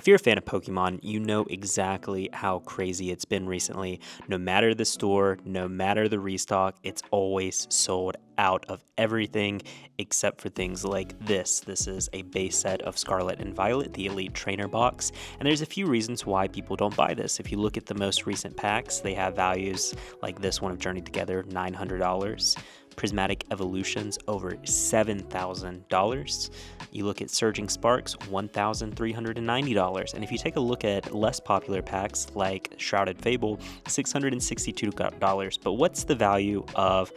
If you're a fan of Pokemon, you know exactly how crazy it's been recently. No matter the store, no matter the restock, it's always sold out of everything except for things like this. This is a base set of Scarlet and Violet, the Elite Trainer box, and there's a few reasons why people don't buy this. If you look at the most recent packs, they have values like this one of Journey Together, $900. Prismatic Evolutions, over $7,000. You look at Surging Sparks, $1,390. And if you take a look at less popular packs like Shrouded Fable, $662. But what's the value of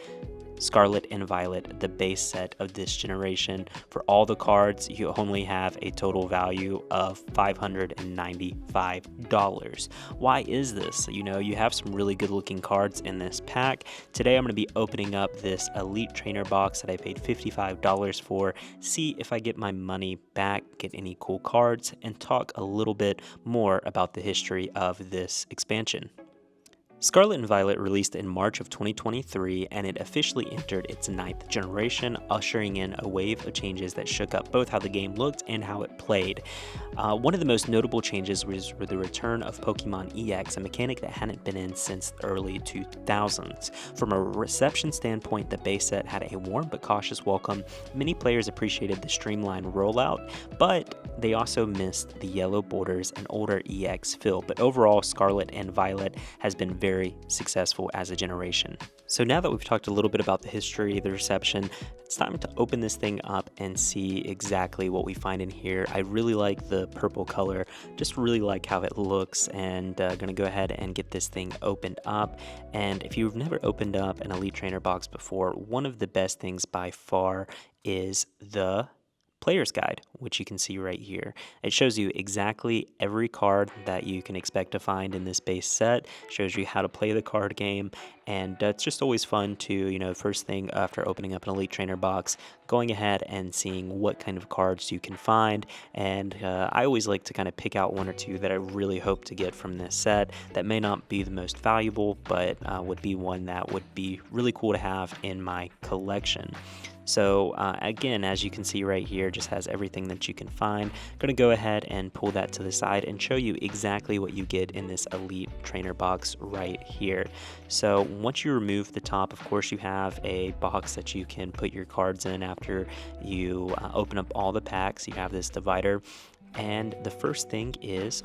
Scarlet and Violet, the base set of this generation? For all the cards, you only have a total value of $595. Why is this? You have some really good looking cards in this pack. Today I'm going to be opening up this Elite Trainer box that I paid $55 for, see if I get my money back, get any cool cards, and talk a little bit more about the history of this expansion. Scarlet and Violet released in March of 2023, and it officially entered its 9th generation, ushering in a wave of changes that shook up both how the game looked and how it played. One of the most notable changes was the return of Pokemon EX, a mechanic that hadn't been in since the early 2000s. From a reception standpoint, the base set had a warm but cautious welcome. Many players appreciated the streamlined rollout, but they also missed the yellow borders and older EX feel. But overall, Scarlet and Violet has been very successful as a generation. So now that we've talked a little bit about the history, the reception, it's time to open this thing up and see exactly what we find in here. I really like the purple color, just really like how it looks, and gonna go ahead and get this thing opened up. And if you've never opened up an Elite Trainer box before, one of the best things by far is the player's guide, which you can see right here. It shows you exactly every card that you can expect to find in this base set, shows you how to play the card game, and it's just always fun to, first thing after opening up an Elite Trainer box, going ahead and seeing what kind of cards you can find. And I always like to kind of pick out one or two that I really hope to get from this set that may not be the most valuable, but would be one that would be really cool to have in my collection. So again, as you can see right here, just has everything that you can find. I'm going to go ahead and pull that to the side and show you exactly what you get in this Elite Trainer box right here. So once you remove the top, of course, you have a box that you can put your cards in after you open up all the packs. You have this divider, and the first thing is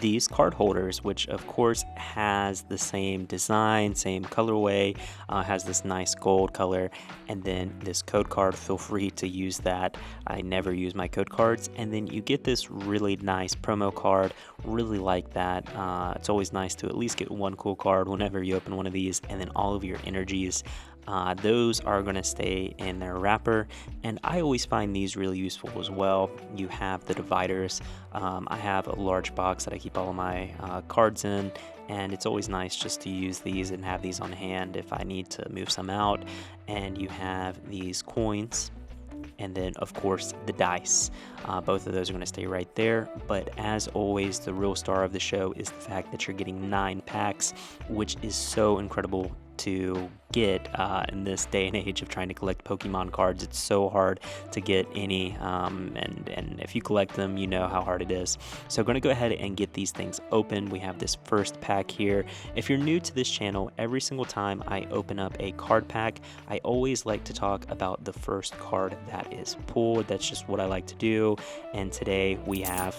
these card holders, which of course has the same design, same colorway, has this nice gold color, and then this code card. Feel free to use that. I never use my code cards. And then you get this really nice promo card. Really like that. It's always nice to at least get one cool card whenever you open one of these, and then all of your energies. Those are going to stay in their wrapper, and I always find these really useful as well. You have the dividers. I have a large box that I keep all of my cards in, and it's always nice just to use these and have these on hand if I need to move some out. And you have these coins, and then of course the dice. Both of those are going to stay right there, but as always, the real star of the show is the fact that you're getting 9 packs, which is so incredible to get in this day and age of trying to collect Pokemon cards. It's so hard to get any, and if you collect them, you know how hard it is. So I'm going to go ahead and get these things open. We have this first pack here. If you're new to this channel, every single time I open up a card pack, I always like to talk about the first card that is pulled. That's just what I like to do. And today we have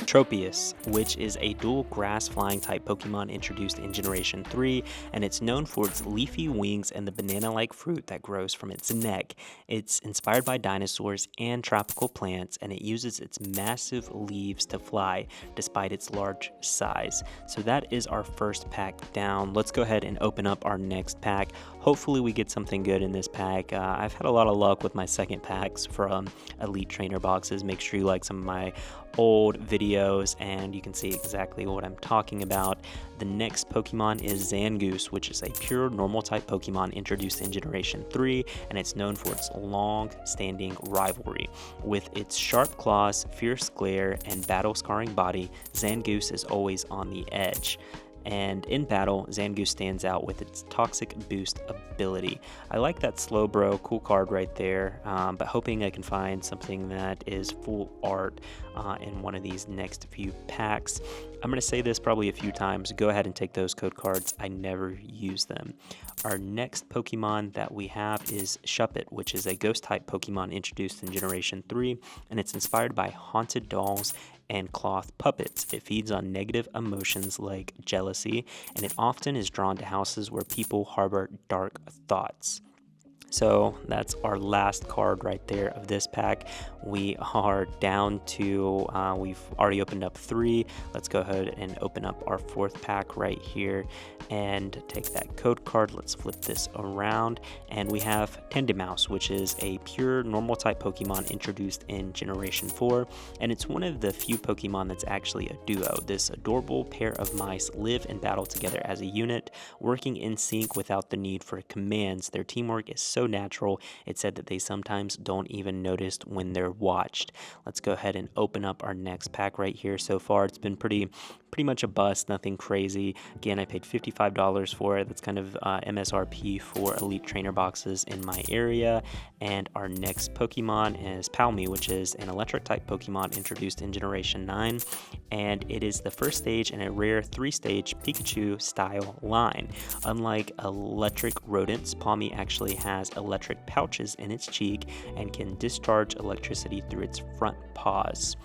Tropius, which is a dual grass flying type Pokemon introduced in Generation 3, and it's known for its leafy wings and the banana-like fruit that grows from its neck. It's inspired by dinosaurs and tropical plants, and it uses its massive leaves to fly despite its large size. So that is our first pack down. Let's go ahead and open up our next pack. Hopefully we get something good in this pack. I've had a lot of luck with my second packs from Elite Trainer boxes. Make sure you like some of my old videos and you can see exactly what I'm talking about. The next Pokemon is Zangoose, which is a pure normal type Pokemon introduced in Generation 3, and it's known for its long-standing rivalry. With its sharp claws, fierce glare, and battle-scarring body, Zangoose is always on the edge. and in battle, Zangoose stands out with its Toxic Boost ability. I like that Slowbro, cool card right there, but hoping I can find something that is full art in one of these next few packs. I'm going to say this probably a few times, go ahead and take those code cards, I never use them. Our next Pokemon that we have is Shuppet, which is a Ghost-type Pokemon introduced in Generation 3, and it's inspired by haunted dolls and cloth puppets. It feeds on negative emotions like jealousy, and it often is drawn to houses where people harbor dark thoughts. So that's our last card right there of this pack. We are down to, we've already opened up 3. Let's go ahead and open up our 4th pack right here and take that code card. Let's flip this around, and we have Tandemaus, which is a pure normal type Pokemon introduced in Generation 4, and it's one of the few Pokemon that's actually a duo. This adorable pair of mice live and battle together as a unit, working in sync without the need for commands. Their teamwork is so natural, it's said that they sometimes don't even notice when they're watched. Let's go ahead and open up our next pack right here. So far it's been pretty much a bust, nothing crazy. Again, I paid $55 for it. That's kind of MSRP for Elite Trainer boxes in my area. And our next Pokemon is Palmy, which is an electric type Pokemon introduced in Generation 9, and it is the first stage in a rare 3-stage Pikachu style line. Unlike electric rodents, Palmy actually has electric pouches in its cheek and can discharge electricity through its front paws.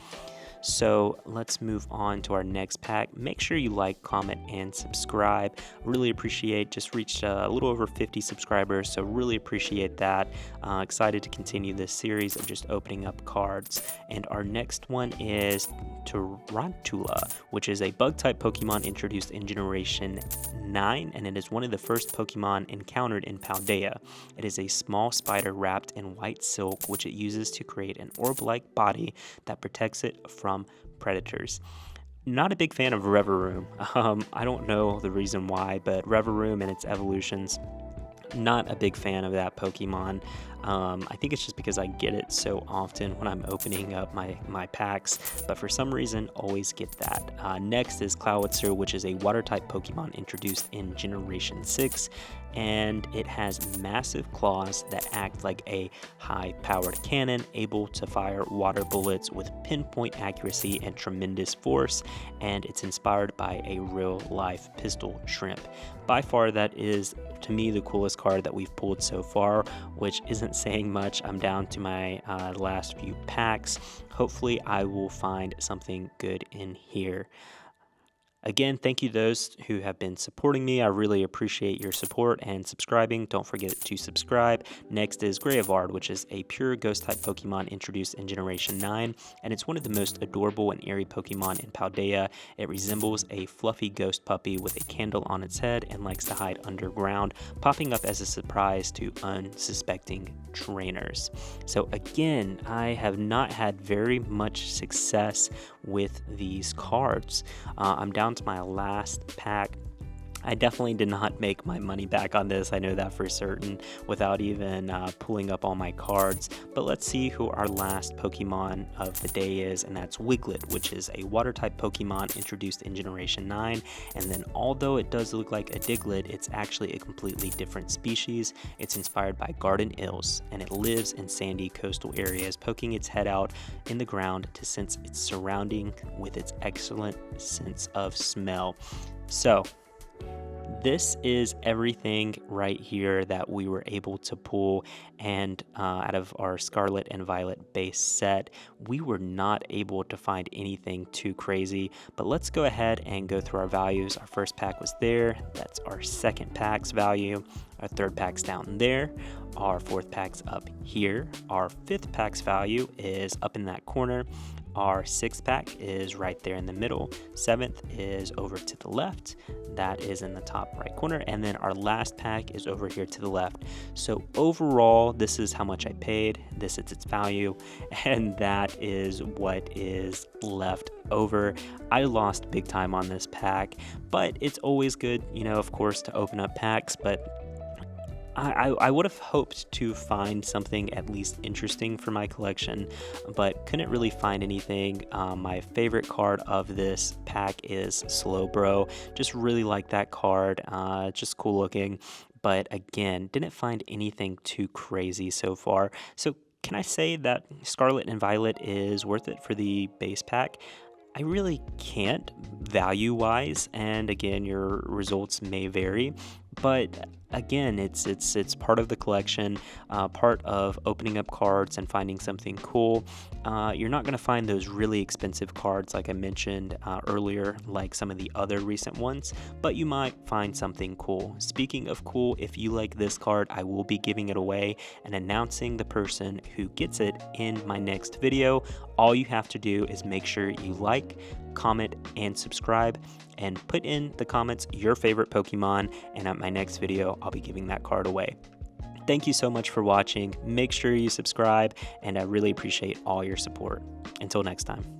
So let's move on to our next pack. Make sure you like, comment, and subscribe. Really appreciate, just reached a little over 50 subscribers, so really appreciate that. Excited to continue this series of just opening up cards. And our next one is Tarantula, which is a bug-type Pokemon introduced in Generation 9, and it is one of the first Pokemon encountered in Paldea. It is a small spider wrapped in white silk, which it uses to create an orb-like body that protects it from predators. Not a big fan of Reveroom. I don't know the reason why, but Reveroom and its evolutions, not a big fan of that Pokemon. I think it's just because I get it so often when I'm opening up my packs, but for some reason always get that. Next is Clawitzer, which is a water-type Pokemon introduced in Generation 6, and it has massive claws that act like a high-powered cannon, able to fire water bullets with pinpoint accuracy and tremendous force, and it's inspired by a real-life pistol shrimp. By far, that is, to me, the coolest card that we've pulled so far, which isn't saying much. I'm down to my last few packs. Hopefully, I will find something good in here. Again, thank you those who have been supporting me. I really appreciate your support and subscribing. Don't forget to subscribe. Next is Greavard, which is a pure ghost-type Pokemon introduced in Generation 9, and it's one of the most adorable and eerie Pokemon in Paldea. It resembles a fluffy ghost puppy with a candle on its head and likes to hide underground, popping up as a surprise to unsuspecting trainers. So again, I have not had very much success with these cards. I'm down to my last pack. I definitely did not make my money back on this, I know that for certain, without even pulling up all my cards. But let's see who our last Pokemon of the day is, and that's Wiglet, which is a water-type Pokemon introduced in Generation 9. And then although it does look like a Diglett, it's actually a completely different species. It's inspired by garden eels, and it lives in sandy coastal areas, poking its head out in the ground to sense its surrounding with its excellent sense of smell. So this is everything right here that we were able to pull, and out of our Scarlet and Violet base set, we were not able to find anything too crazy. But let's go ahead and go through our values. Our first pack was there. That's our second pack's value. Our third pack's down there. Our fourth pack's up here. Our fifth pack's value is up in that corner. Our sixth pack is right there in the middle. Seventh is over to the left. That is in the top right corner. And then our last pack is over here to the left. So overall, this is how much I paid. This is its value. And that is what is left over. I lost big time on this pack, but it's always good, you know, of course, to open up packs. But I would have hoped to find something at least interesting for my collection, but couldn't really find anything. My favorite card of this pack is Slowbro. Just really like that card. Just cool looking. But again, didn't find anything too crazy so far. So can I say that Scarlet and Violet is worth it for the base pack? I really can't value-wise, and again, your results may vary, but again, it's part of the collection, part of opening up cards and finding something cool. You're not going to find those really expensive cards like I mentioned earlier, like some of the other recent ones, but you might find something cool. Speaking of cool, if you like this card, I will be giving it away and announcing the person who gets it in my next video. All you have to do is make sure you like, comment, and subscribe, and put in the comments your favorite Pokemon, and at my next video, I'll be giving that card away. Thank you so much for watching. Make sure you subscribe, and I really appreciate all your support. Until next time.